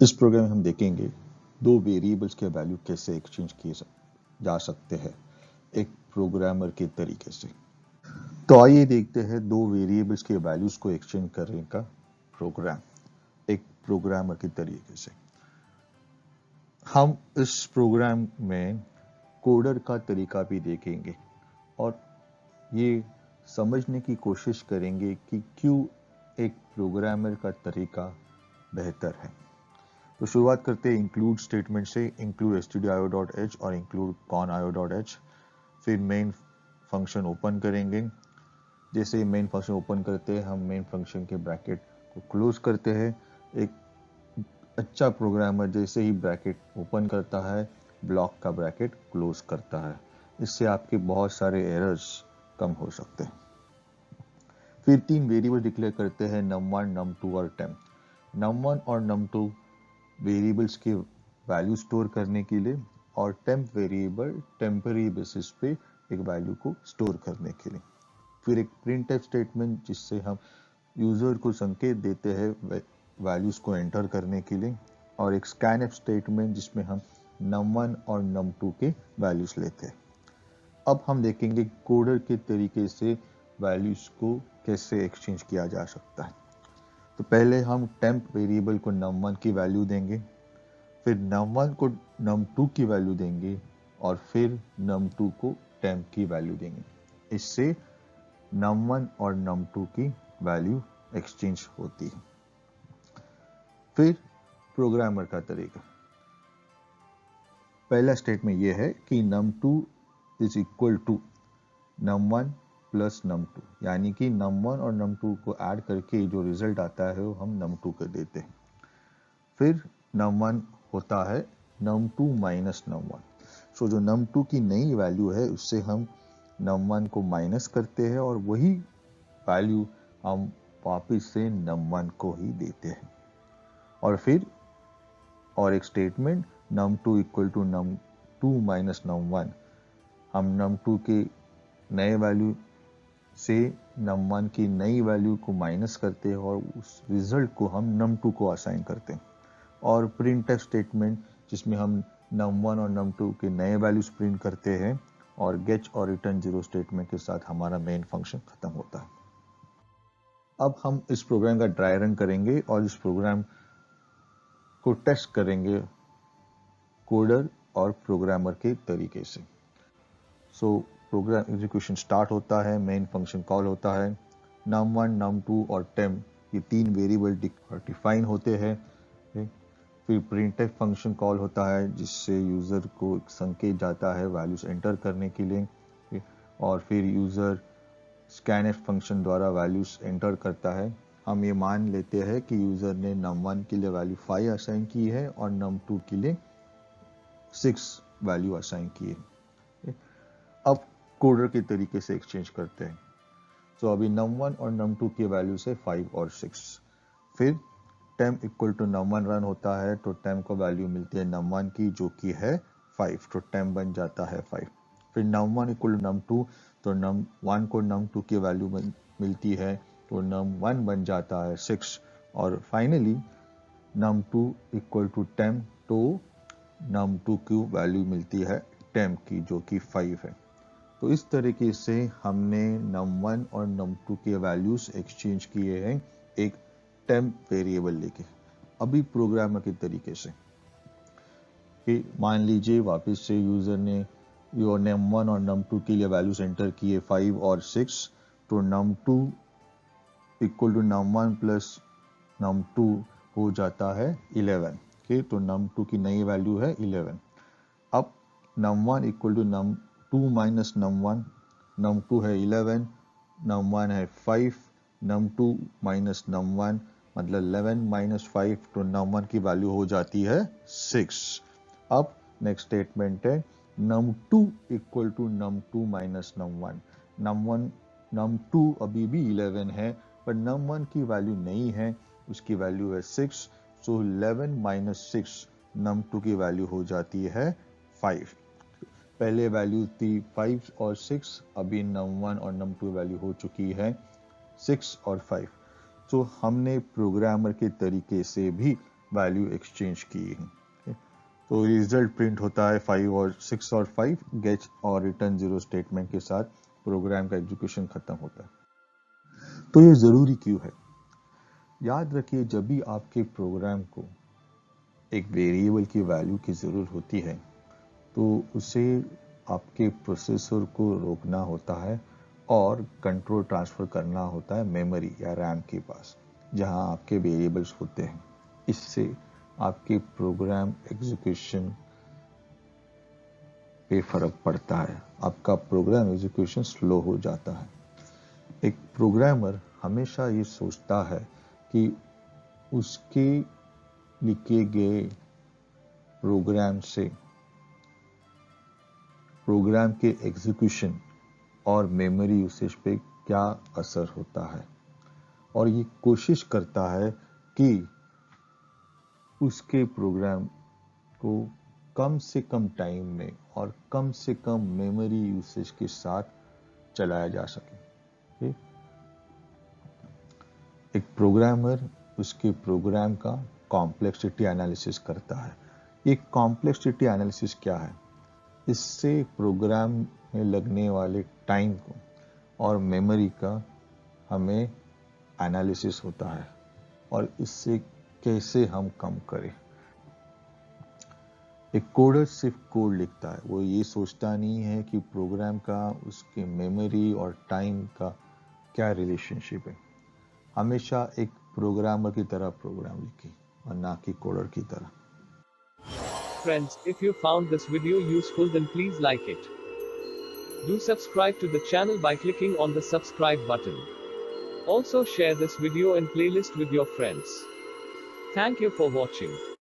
इस प्रोग्राम में हम देखेंगे दो वेरिएबल्स के वैल्यू कैसे एक्सचेंज किए जा सकते हैं एक प्रोग्रामर के तरीके से। तो आइए देखते हैं दो वेरिएबल्स के वैल्यूज को एक्सचेंज करने का प्रोग्राम एक प्रोग्रामर के तरीके से। हम इस प्रोग्राम में कोडर का तरीका भी देखेंगे और ये समझने की कोशिश करेंगे कि क्यों एक प्रोग्रामर का तरीका बेहतर है। तो शुरुआत करते हैं इंक्लूड स्टेटमेंट से। इंक्लूड stdio.h और इंक्लूड conio.h। फिर मेन फंक्शन ओपन करेंगे। जैसे मेन फंक्शन ओपन करते हैं हम मेन फंक्शन के ब्रैकेट को क्लोज करते हैं। एक अच्छा प्रोग्रामर जैसे ही ब्रैकेट ओपन करता है ब्लॉक का ब्रैकेट क्लोज करता है। इससे आपके बहुत सारे एरर्स कम हो सकते हैं। फिर तीन वेरिएबल डिक्लेयर करते हैं num1 num2 और temp। num1 और num2 वेरिएबल्स के वैल्यू स्टोर करने के लिए और टेम्प वेरिएबल टेम्पररी बेसिस पे एक वैल्यू को स्टोर करने के लिए। फिर एक प्रिंटफ स्टेटमेंट जिससे हम यूजर को संकेत देते हैं वैल्यूज को एंटर करने के लिए और एक स्कैनफ स्टेटमेंट जिसमें हम num1 और num2 के वैल्यूज लेते हैं। अब हम देखेंगे कोडर के तरीके से वैल्यूज को कैसे एक्सचेंज किया जा सकता है। तो पहले हम टेम्प वेरिएबल को num1 की वैल्यू देंगे, फिर num1 को num2 की वैल्यू देंगे और फिर num2 को temp की वैल्यू देंगे। इससे num1 और num2 की वैल्यू एक्सचेंज होती है। फिर प्रोग्रामर का तरीका। पहला स्टेटमेंट यह है कि num2 is equal to num1 plus num2, यानी कि num1 और num2 को ऐड करके जो रिजल्ट आता है वो हम num2 को देते हैं। फिर num1 होता है num2 माइनस num1। सो जो num2 की नई वैल्यू है उससे हम num1 को माइनस करते हैं और वही वैल्यू हम वापस से num1 को ही देते हैं। और फिर और एक statement num2 equal to num2 minus num1। हम num2 के नए वैल्यू से num1 की नई वैल्यू को माइनस करते हैं और उस रिजल्ट को हम num2 को असाइन करते हैं। और प्रिंटफ स्टेटमेंट जिसमें हम num1 और num2 के नए वैल्यूज प्रिंट करते हैं और गेट और रिटर्न 0 स्टेटमेंट के साथ हमारा मेन फंक्शन खत्म होता है। अब हम इस प्रोग्राम का ड्राई रन करेंगे और इस प्रोग्राम को टेस्ट करेंगे कोडर और प्रोग्रामर के तरीके से। सो प्रोग्राम एग्जीक्यूशन स्टार्ट होता है, मेन फंक्शन कॉल होता है, num1 num2 और temp ये तीन वेरिएबल डिफाइन होते हैं। फिर प्रिंटफ फंक्शन कॉल होता है जिससे यूज़र को एक संकेत जाता है वैल्यूज एंटर करने के लिए और फिर यूज़र स्कैनफ फंक्शन द्वारा वैल्यूज एंटर करता है। हम ये मान लेते हैं कि यूज़र ने num1 के लिए वैल्यू 5 असाइन की है और num2 के लिए 6 वैल्यू असाइन की है। अब कोडर के तरीके से एक्सचेंज करते हैं। तो अभी num1 और num2 की वैल्यू से 5 और 6। फिर temp equal to num1 run होता है तो temp को वैल्यू मिलती है num1 की जो कि है 5, तो temp बन जाता है 5। फिर num1 इक्वल टू num2 तो num1 को num2 की वैल्यू मिलती है तो num1 बन जाता है 6। और finally num2 equal to temp तो num2 की वैल्यू मिलती है temp की जो कि 5 है। तो इस तरीके से हमने num1 और num2 के वैल्यूज एक्सचेंज किए हैं एक टेम्प वेरिएबल लेके। अभी प्रोग्रामर के तरीके से कि मान लीजिए वापस से यूजर ने यो num1 और num2 के लिए वैल्यूज एंटर किए 5 और 6 तो num2 equal to num1 plus num2 हो जाता है 11 के। तो num2 की नई वैल्यू है 11। अब num1 equal to num2 minus num1, num2 है 11, num1 है 5, num2 माइनस num1 मतलब 11 माइनस 5 तो num1 की वैल्यू हो जाती है 6। अब नेक्स्ट स्टेटमेंट है num2 equal to num2 minus num1। num2 अभी भी 11 है पर num1 की वैल्यू नहीं है, उसकी वैल्यू है 6। सो 11 माइनस 6 num2 की वैल्यू हो जाती है 5। पहले वैल्यू थी 5 और 6, अभी num1 और num2 वैल्यू हो चुकी है 6 और 5। तो हमने प्रोग्रामर के तरीके से भी वैल्यू एक्सचेंज की है। तो रिजल्ट प्रिंट होता है 5 और 6 और 5 गेट और रिटर्न 0 स्टेटमेंट के साथ प्रोग्राम का एग्जीक्यूशन खत्म होता है। तो ये ज़रूरी क्यों है? याद रखिए, जब भी आपके प्रोग्राम को एक वेरिएबल की वैल्यू की ज़रूरत होती है तो उसे आपके प्रोसेसर को रोकना होता है और कंट्रोल ट्रांसफ़र करना होता है मेमोरी या रैम के पास, जहां आपके वेरिएबल्स होते हैं। इससे आपके प्रोग्राम एग्जीक्यूशन पे फर्क पड़ता है, आपका प्रोग्राम एग्जीक्यूशन स्लो हो जाता है। एक प्रोग्रामर हमेशा ये सोचता है कि उसके लिखे गए प्रोग्राम से प्रोग्राम के एग्जीक्यूशन और मेमोरी यूसेज पे क्या असर होता है, और ये कोशिश करता है कि उसके प्रोग्राम को कम से कम टाइम में और कम से कम मेमोरी यूसेज के साथ चलाया जा सके। एक प्रोग्रामर उसके प्रोग्राम का कॉम्प्लेक्सिटी एनालिसिस करता है। ये कॉम्प्लेक्सिटी एनालिसिस क्या है? इससे प्रोग्राम में लगने वाले टाइम को और मेमोरी का हमें एनालिसिस होता है और इससे कैसे हम कम करें। एक कोडर सिर्फ कोड लिखता है, वो ये सोचता नहीं है कि प्रोग्राम का उसके मेमोरी और टाइम का क्या रिलेशनशिप है। हमेशा एक प्रोग्रामर की तरह प्रोग्राम लिखे और ना कि कोडर की तरह। Friends, if you found this video useful, then please like it. Do subscribe to the channel by clicking on the subscribe button. Also share this video and playlist with your friends. Thank you for watching.